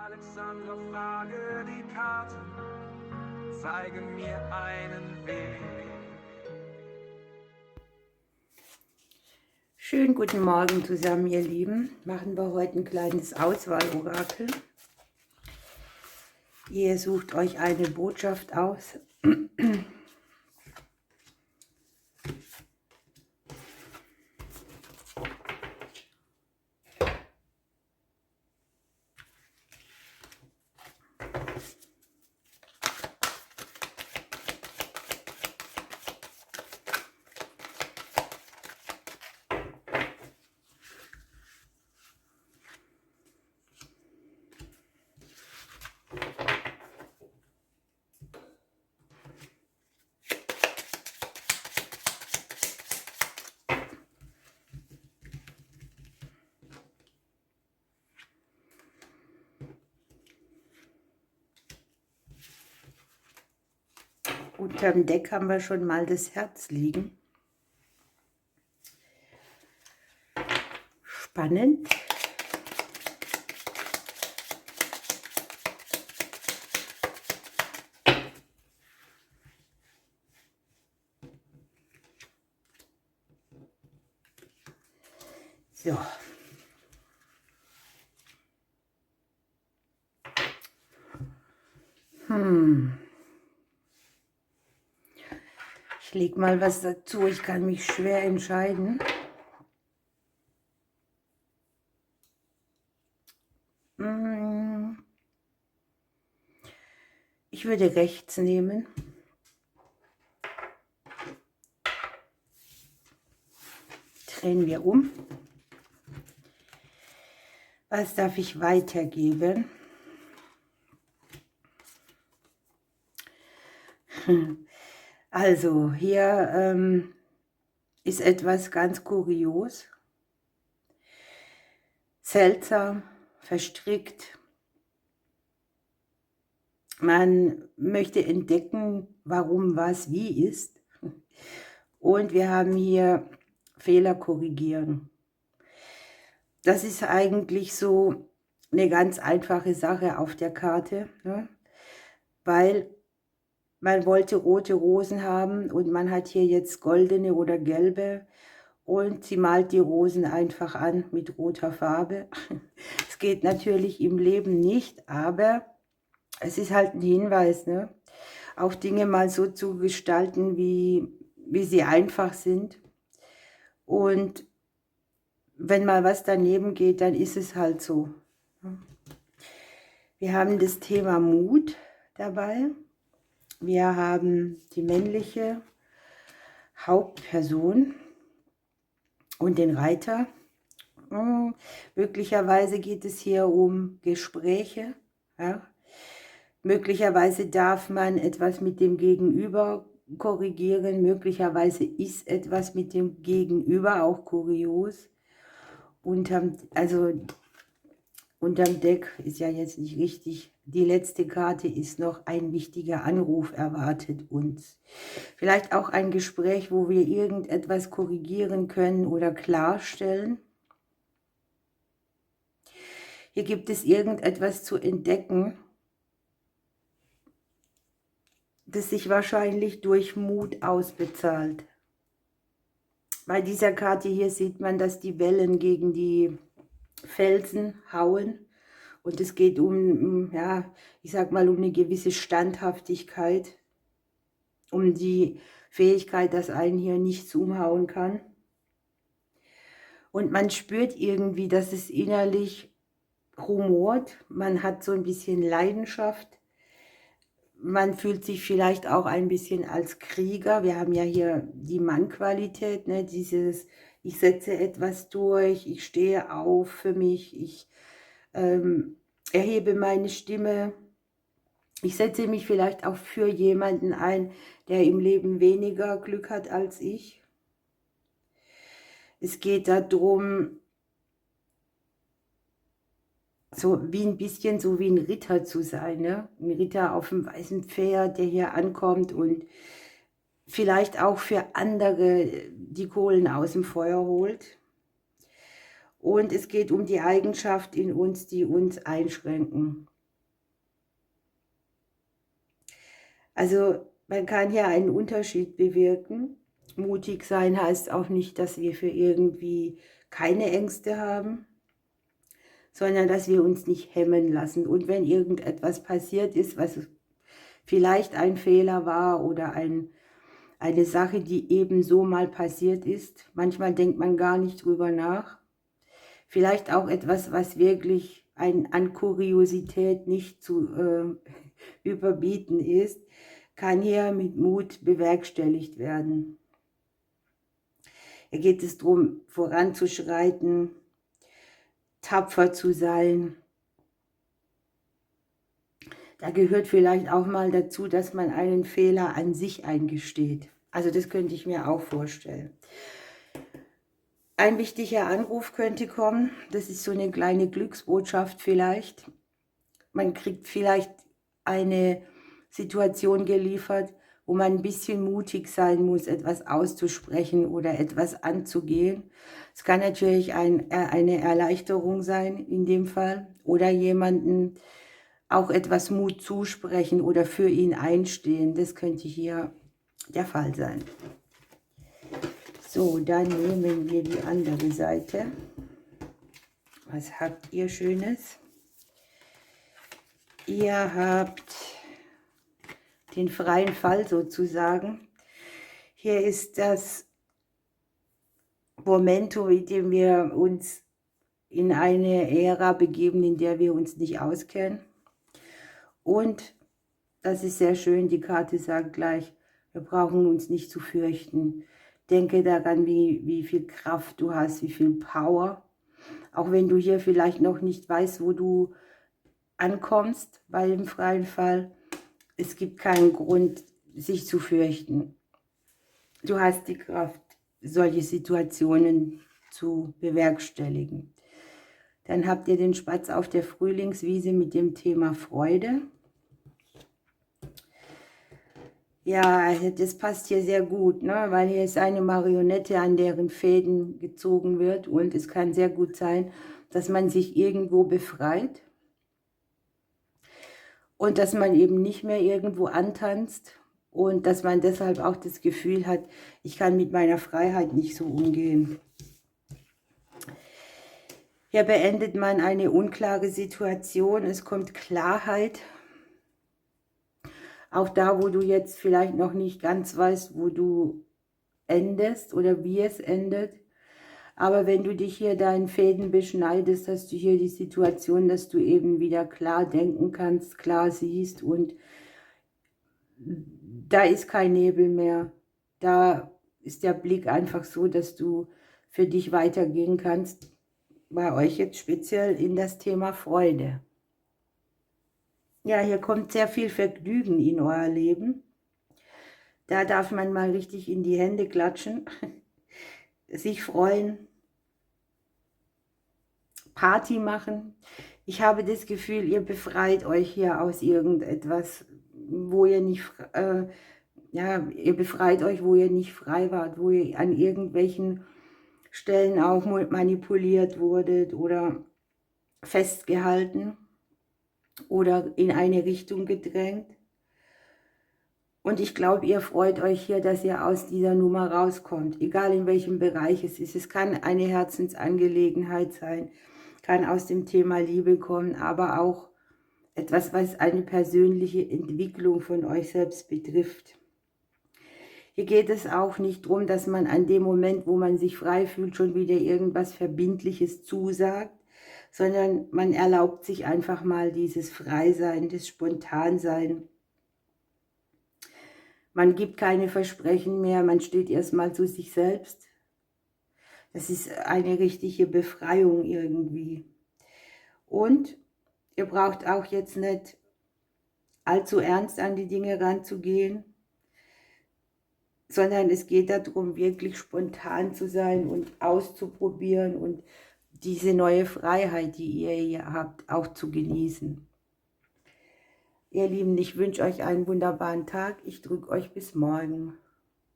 Alexandra, frage die Karte, zeige mir einen Weg. Schönen guten Morgen zusammen, ihr Lieben. Machen wir heute ein kleines Auswahlorakel. Ihr sucht euch eine Botschaft aus. Unterm Deck haben wir schon mal das Herz liegen. Spannend. So. Ich lege mal was dazu. Ich kann mich schwer entscheiden. Ich würde rechts nehmen. Drehen wir um. Was darf ich weitergeben? Also, hier ist etwas ganz kurios, seltsam, verstrickt. Man möchte entdecken, warum was wie ist. Und wir haben hier Fehler korrigieren. Das ist eigentlich so eine ganz einfache Sache auf der Karte, ne? Weil man wollte rote Rosen haben und man hat hier jetzt goldene oder gelbe und sie malt die Rosen einfach an mit roter Farbe. Es geht natürlich im Leben nicht, aber es ist halt ein Hinweis, ne? Auch Dinge mal so zu gestalten, wie sie einfach sind. Und wenn mal was daneben geht, dann ist es halt so. Wir haben das Thema Mut dabei. Wir haben die männliche Hauptperson und den Reiter. Möglicherweise geht es hier um Gespräche. Ja. Möglicherweise darf man etwas mit dem Gegenüber korrigieren. Möglicherweise ist etwas mit dem Gegenüber auch kurios. Unterm Deck ist ja jetzt nicht richtig. Die letzte Karte ist noch ein wichtiger Anruf erwartet uns. Vielleicht auch ein Gespräch, wo wir irgendetwas korrigieren können oder klarstellen. Hier gibt es irgendetwas zu entdecken, das sich wahrscheinlich durch Mut ausbezahlt. Bei dieser Karte hier sieht man, dass die Wellen gegen die Felsen hauen. Und es geht um, ja, ich sag mal, um eine gewisse Standhaftigkeit, um die Fähigkeit, dass einen hier nichts umhauen kann. Und man spürt irgendwie, dass es innerlich rumort, man hat so ein bisschen Leidenschaft, man fühlt sich vielleicht auch ein bisschen als Krieger. Wir haben ja hier die Mannqualität, ne? Dieses, ich setze etwas durch, ich stehe auf für mich, ich erhebe meine Stimme. Ich setze mich vielleicht auch für jemanden ein, der im Leben weniger Glück hat als ich. Es geht darum, so wie ein bisschen so wie ein Ritter zu sein, ne? Ein Ritter auf dem weißen Pferd, der hier ankommt und vielleicht auch für andere die Kohlen aus dem Feuer holt. Und es geht um die Eigenschaft in uns, die uns einschränken. Also man kann hier einen Unterschied bewirken. Mutig sein heißt auch nicht, dass wir für irgendwie keine Ängste haben, sondern dass wir uns nicht hemmen lassen. Und wenn irgendetwas passiert ist, was vielleicht ein Fehler war oder eine Sache, die eben so mal passiert ist, manchmal denkt man gar nicht drüber nach, vielleicht auch etwas, was wirklich an Kuriosität nicht zu überbieten ist, kann hier mit Mut bewerkstelligt werden. Hier geht es darum, voranzuschreiten, tapfer zu sein. Da gehört vielleicht auch mal dazu, dass man einen Fehler an sich eingesteht. Also das könnte ich mir auch vorstellen. Ein wichtiger Anruf könnte kommen, das ist so eine kleine Glücksbotschaft vielleicht. Man kriegt vielleicht eine Situation geliefert, wo man ein bisschen mutig sein muss, etwas auszusprechen oder etwas anzugehen. Es kann natürlich eine Erleichterung sein in dem Fall oder jemanden auch etwas Mut zusprechen oder für ihn einstehen. Das könnte hier der Fall sein. So, dann nehmen wir die andere Seite. Was habt ihr Schönes? Ihr habt den freien Fall sozusagen. Hier ist das Momento, in dem wir uns in eine Ära begeben, in der wir uns nicht auskennen. Und das ist sehr schön, die Karte sagt gleich, wir brauchen uns nicht zu fürchten. Denke daran, wie viel Kraft du hast, wie viel Power. Auch wenn du hier vielleicht noch nicht weißt, wo du ankommst bei dem freien Fall. Es gibt keinen Grund, sich zu fürchten. Du hast die Kraft, solche Situationen zu bewerkstelligen. Dann habt ihr den Spatz auf der Frühlingswiese mit dem Thema Freude. Ja, das passt hier sehr gut, ne? Weil hier ist eine Marionette, an deren Fäden gezogen wird. Und es kann sehr gut sein, dass man sich irgendwo befreit. Und dass man eben nicht mehr irgendwo antanzt. Und dass man deshalb auch das Gefühl hat, ich kann mit meiner Freiheit nicht so umgehen. Hier beendet man eine unklare Situation. Es kommt Klarheit. Auch da, wo du jetzt vielleicht noch nicht ganz weißt, wo du endest oder wie es endet. Aber wenn du dich hier deinen Fäden beschneidest, hast du hier die Situation, dass du eben wieder klar denken kannst, klar siehst und da ist kein Nebel mehr. Da ist der Blick einfach so, dass du für dich weitergehen kannst. Bei euch jetzt speziell in das Thema Freude. Ja, hier kommt sehr viel Vergnügen in euer Leben. Da darf man mal richtig in die Hände klatschen, sich freuen, Party machen. Ich habe das Gefühl, ihr befreit euch hier aus irgendetwas, wo ihr nicht, ja, ihr befreit euch, wo ihr nicht frei wart, wo ihr an irgendwelchen Stellen auch manipuliert wurdet oder festgehalten oder in eine Richtung gedrängt. Und ich glaube, ihr freut euch hier, dass ihr aus dieser Nummer rauskommt, egal in welchem Bereich es ist. Es kann eine Herzensangelegenheit sein, kann aus dem Thema Liebe kommen, aber auch etwas, was eine persönliche Entwicklung von euch selbst betrifft. Hier geht es auch nicht darum, dass man an dem Moment, wo man sich frei fühlt, schon wieder irgendwas Verbindliches zusagt, sondern man erlaubt sich einfach mal dieses Freisein, das Spontansein. Man gibt keine Versprechen mehr, man steht erstmal zu sich selbst. Das ist eine richtige Befreiung irgendwie. Und ihr braucht auch jetzt nicht allzu ernst an die Dinge ranzugehen, sondern es geht darum, wirklich spontan zu sein und auszuprobieren und diese neue Freiheit, die ihr hier habt, auch zu genießen. Ihr Lieben, ich wünsche euch einen wunderbaren Tag. Ich drücke euch bis morgen.